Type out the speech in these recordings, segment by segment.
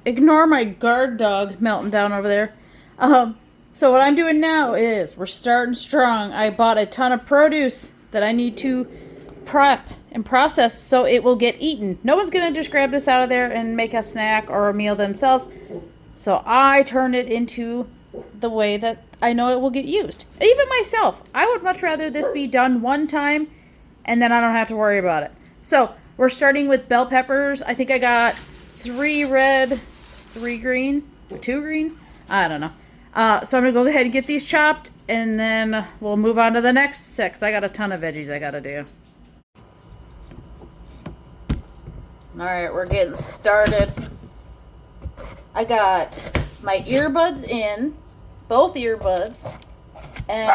Ignore my guard dog melting down over there. So what I'm doing now is we're starting strong. I bought a ton of produce that I need to prep and process so it will get eaten. No one's gonna just grab this out of there and make a snack or a meal themselves. So I turned it into the way that I know it will get used. Even myself, I would much rather this be done one time and then I don't have to worry about it. So we're starting with bell peppers. I think I got 3 red, 3 green, 2 green. I don't know. So I'm gonna go ahead and get these chopped, and then we'll move on to the next 6. I got a ton of veggies I gotta do. All right, we're getting started. I got my earbuds in, both earbuds, and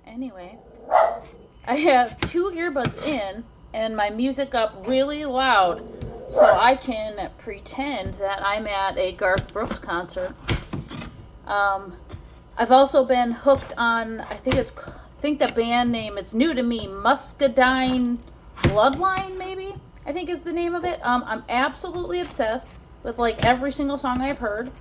anyway, I have 2 earbuds in and my music up really loud so I can pretend that I'm at a Garth Brooks concert. I've also been hooked on, I think the band name, it's new to me, Muscadine Bloodline, maybe, I think is the name of it. I'm absolutely obsessed with like every single song I've heard.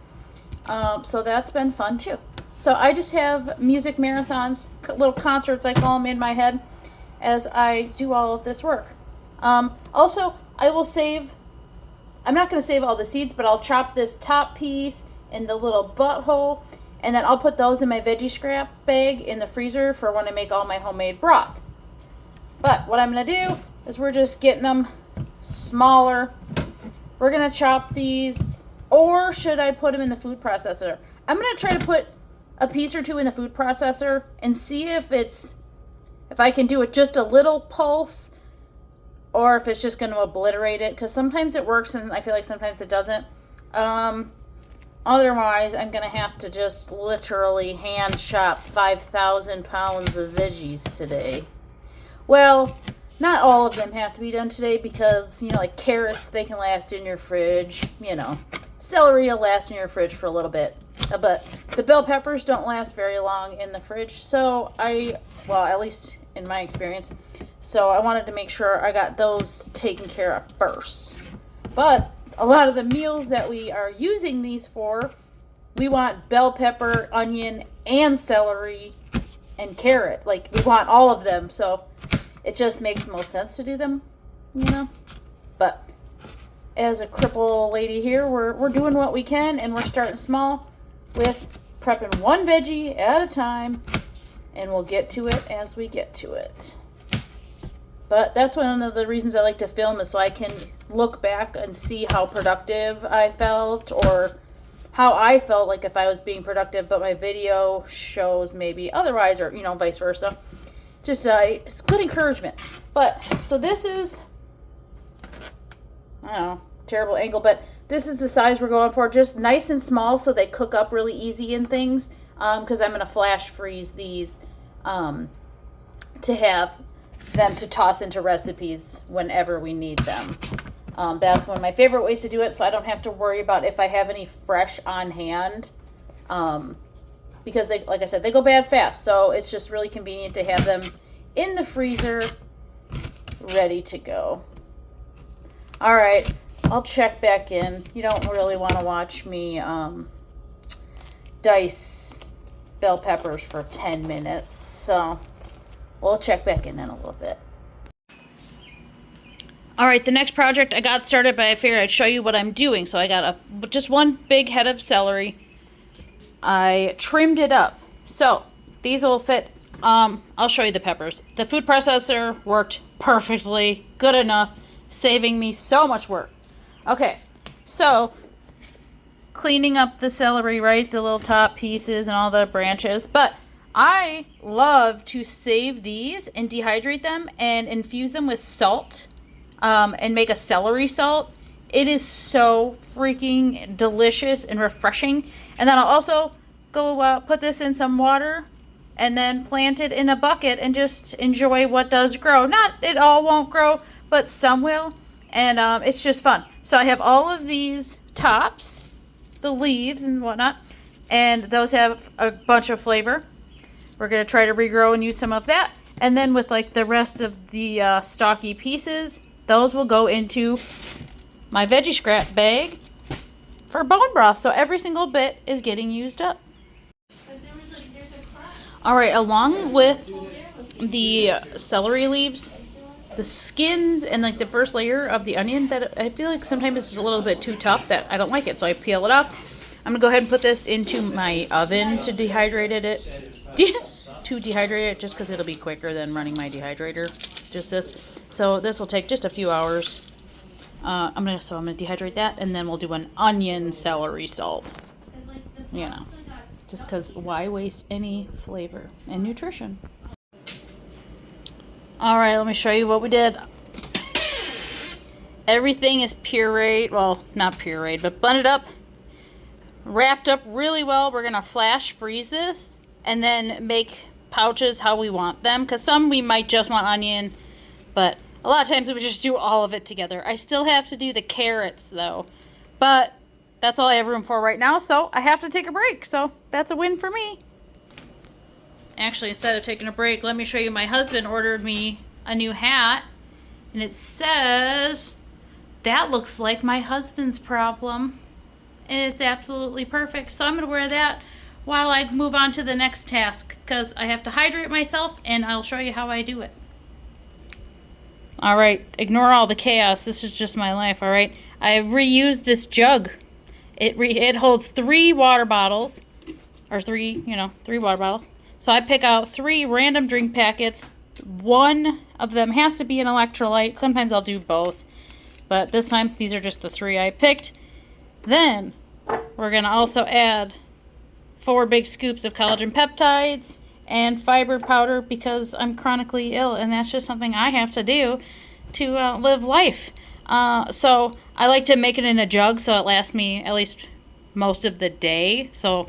So that's been fun too. So I just have music marathons, little concerts I call them, in my head as I do all of this work. Also, I will save, I'm not going to save all the seeds, but I'll chop this top piece in the little butthole, and then I'll put those in my veggie scrap bag in the freezer for when I make all my homemade broth. But what I'm going to do is we're just getting them smaller. We're going to chop these, or should I put them in the food processor? I'm going to try to put a piece or 2 in the food processor and see if I can do it just a little pulse, or if it's just going to obliterate it, because sometimes it works and I feel like sometimes it doesn't. Otherwise, I'm going to have to just literally hand chop 5,000 pounds of veggies today. Well, not all of them have to be done today because, like carrots, they can last in your fridge. Celery will last in your fridge for a little bit. But the bell peppers don't last very long in the fridge. So at least in my experience. So I wanted to make sure I got those taken care of first. But a lot of the meals that we are using these for, we want bell pepper, onion, and celery, and carrot. Like, we want all of them. So it just makes most sense to do them, But as a cripple lady here, we're doing what we can, and we're starting small with prepping one veggie at a time, and we'll get to it as we get to it. But that's one of the reasons I like to film, is so I can look back and see how productive I felt, or how I felt like if I was being productive, but my video shows maybe otherwise, or, vice versa. Just, it's good encouragement. But, so this is, I don't know, terrible angle, but this is the size we're going for. Just nice and small so they cook up really easy in things. Because I'm going to flash freeze these to have them to toss into recipes whenever we need them. That's one of my favorite ways to do it, so I don't have to worry about if I have any fresh on hand. Because they, like I said, they go bad fast. So it's just really convenient to have them in the freezer ready to go. All right, I'll check back in. You don't really want to watch me dice bell peppers for 10 minutes. So we'll check back in a little bit. All right, the next project I got started, but I figured I'd show you what I'm doing. So I got just one big head of celery. I trimmed it up. So these will fit. I'll show you the peppers. The food processor worked perfectly, good enough, saving me so much work. Okay, so cleaning up the celery, right? The little top pieces and all the branches. But I love to save these and dehydrate them and infuse them with salt and make a celery salt. It is so freaking delicious and refreshing. And then I'll also go put this in some water and then plant it in a bucket and just enjoy what does grow. Not it all won't grow, but some will. And it's just fun. So I have all of these tops, the leaves and whatnot, and those have a bunch of flavor. We're going to try to regrow and use some of that. And then with like the rest of the stocky pieces, those will go into my veggie scrap bag for bone broth. So every single bit is getting used up. All right, along with the celery leaves, the skins, and like the first layer of the onion, that I feel like sometimes it's a little bit too tough, that I don't like it, so I peel it off. I'm gonna go ahead and put this into my oven to dehydrate it just because it'll be quicker than running my dehydrator. Just this. So this will take just a few hours. I'm gonna dehydrate that, and then we'll do an onion celery salt. You know, just because why waste any flavor and nutrition? All right, let me show you what we did. Everything is pureed, well, not pureed, but blended up, wrapped up really well. We're gonna flash freeze this and then make pouches how we want them, because some we might just want onion, but a lot of times we just do all of it together. I still have to do the carrots though, but that's all I have room for right now, so I have to take a break, so that's a win for me. Actually, instead of taking a break, let me show you. My husband ordered me a new hat, and it says, "That looks like my husband's problem." And it's absolutely perfect. So I'm going to wear that while I move on to the next task, because I have to hydrate myself, and I'll show you how I do it. All right, ignore all the chaos. This is just my life, all right? I reused this jug. It holds 3 water bottles, or 3 water bottles. So I pick out 3 random drink packets. One of them has to be an electrolyte. Sometimes I'll do both, but this time these are just the 3 I picked. Then we're gonna also add 4 big scoops of collagen peptides and fiber powder, because I'm chronically ill, and that's just something I have to do to live life. So I like to make it in a jug so it lasts me at least most of the day. So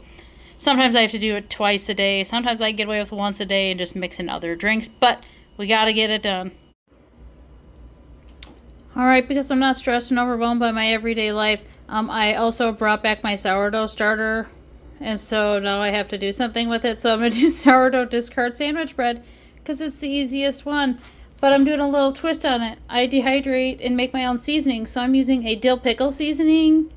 sometimes I have to do it twice a day. Sometimes I get away with once a day and just mix in other drinks, but we gotta get it done. All right, because I'm not stressed and overwhelmed by my everyday life, I also brought back my sourdough starter, and so now I have to do something with it. So I'm gonna do sourdough discard sandwich bread, because it's the easiest one, but I'm doing a little twist on it. I dehydrate and make my own seasoning, so I'm using a dill pickle seasoning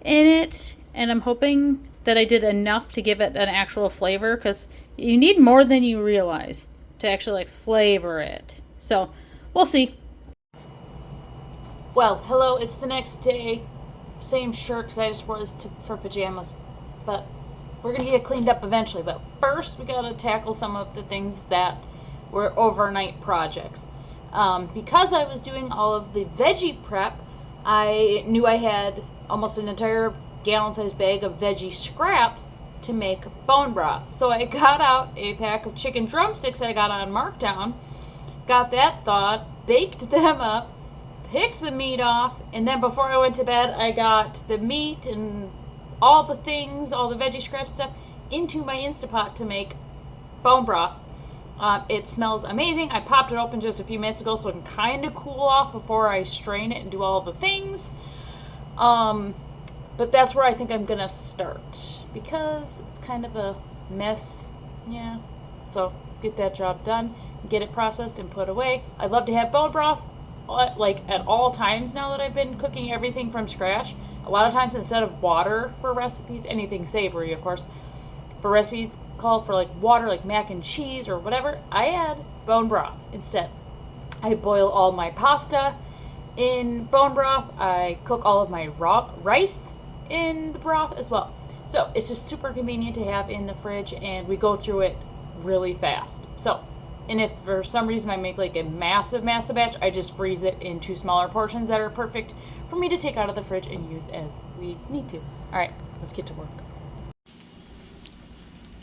in it, and I'm hoping that I did enough to give it an actual flavor, because you need more than you realize to actually like flavor it. So we'll see. Well, hello, it's the next day. Same shirt, because I just wore this for pajamas, but we're gonna get it cleaned up eventually. But first we gotta tackle some of the things that were overnight projects. Because I was doing all of the veggie prep, I knew I had almost an entire gallon-sized bag of veggie scraps to make bone broth. So I got out a pack of chicken drumsticks that I got on markdown, got that thawed, baked them up, picked the meat off, and then before I went to bed, I got the meat and all the things, all the veggie scrap stuff, into my Instapot to make bone broth. It smells amazing. I popped it open just a few minutes ago so it can kind of cool off before I strain it and do all the things. But that's where I think I'm gonna start, because it's kind of a mess. Yeah. So get that job done, get it processed and put away. I'd love to have bone broth like at all times now that I've been cooking everything from scratch. A lot of times, instead of water for recipes, anything savory of course, for recipes call for like water, like mac and cheese or whatever, I add bone broth instead. I boil all my pasta in bone broth. I cook all of my raw rice in the broth as well. So it's just super convenient to have in the fridge, and we go through it really fast. So, and if for some reason I make like a massive batch, I just freeze it into smaller portions that are perfect for me to take out of the fridge and use as we need to. All right, let's get to work.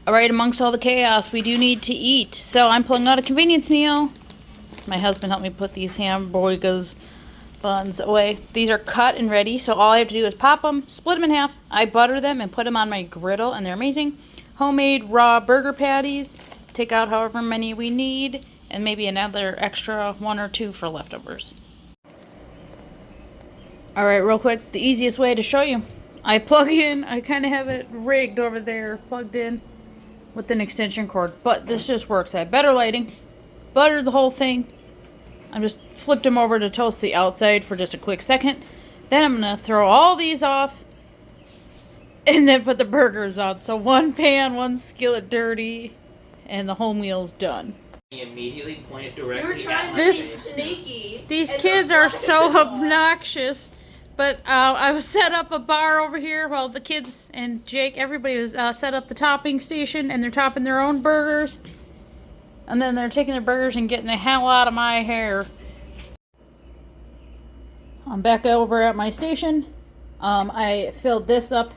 All right, amongst all the chaos, we do need to eat. So I'm pulling out a convenience meal. My husband helped me put these hamburgers buns away. These are cut and ready, so all I have to do is pop them, split them in half. I butter them and put them on my griddle, and they're amazing. Homemade raw burger patties. Take out however many we need, and maybe another extra 1 or 2 for leftovers. All right, real quick, the easiest way to show you. I plug in, I kind of have it rigged over there, plugged in with an extension cord, but this just works. I have better lighting, butter the whole thing. I just flipped them over to toast the outside for just a quick second. Then I'm going to throw all these off and then put the burgers on. So one pan, one skillet dirty, and the home meal's done. He immediately pointed directly trying at to my be face. sneaky. These and kids the are flash so is on. obnoxious. But I was set up a bar over here while the kids and Jake, everybody was set up the topping station, and they're topping their own burgers. And then they're taking their burgers and getting the hell out of my hair. I'm back over at my station. I filled this up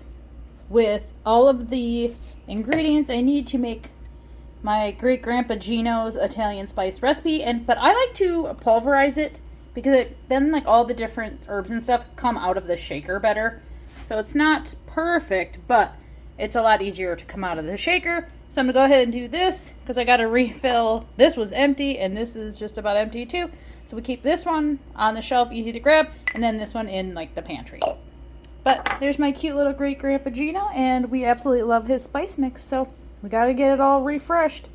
with all of the ingredients I need to make my great grandpa Gino's Italian spice recipe. But I like to pulverize it because then like all the different herbs and stuff come out of the shaker better. So it's not perfect, but it's a lot easier to come out of the shaker. So I'm gonna go ahead and do this because I got to refill. This was empty and this is just about empty too. So we keep this one on the shelf, easy to grab, and then this one in like the pantry. But there's my cute little great grandpa Gino, and we absolutely love his spice mix, so we gotta get it all refreshed.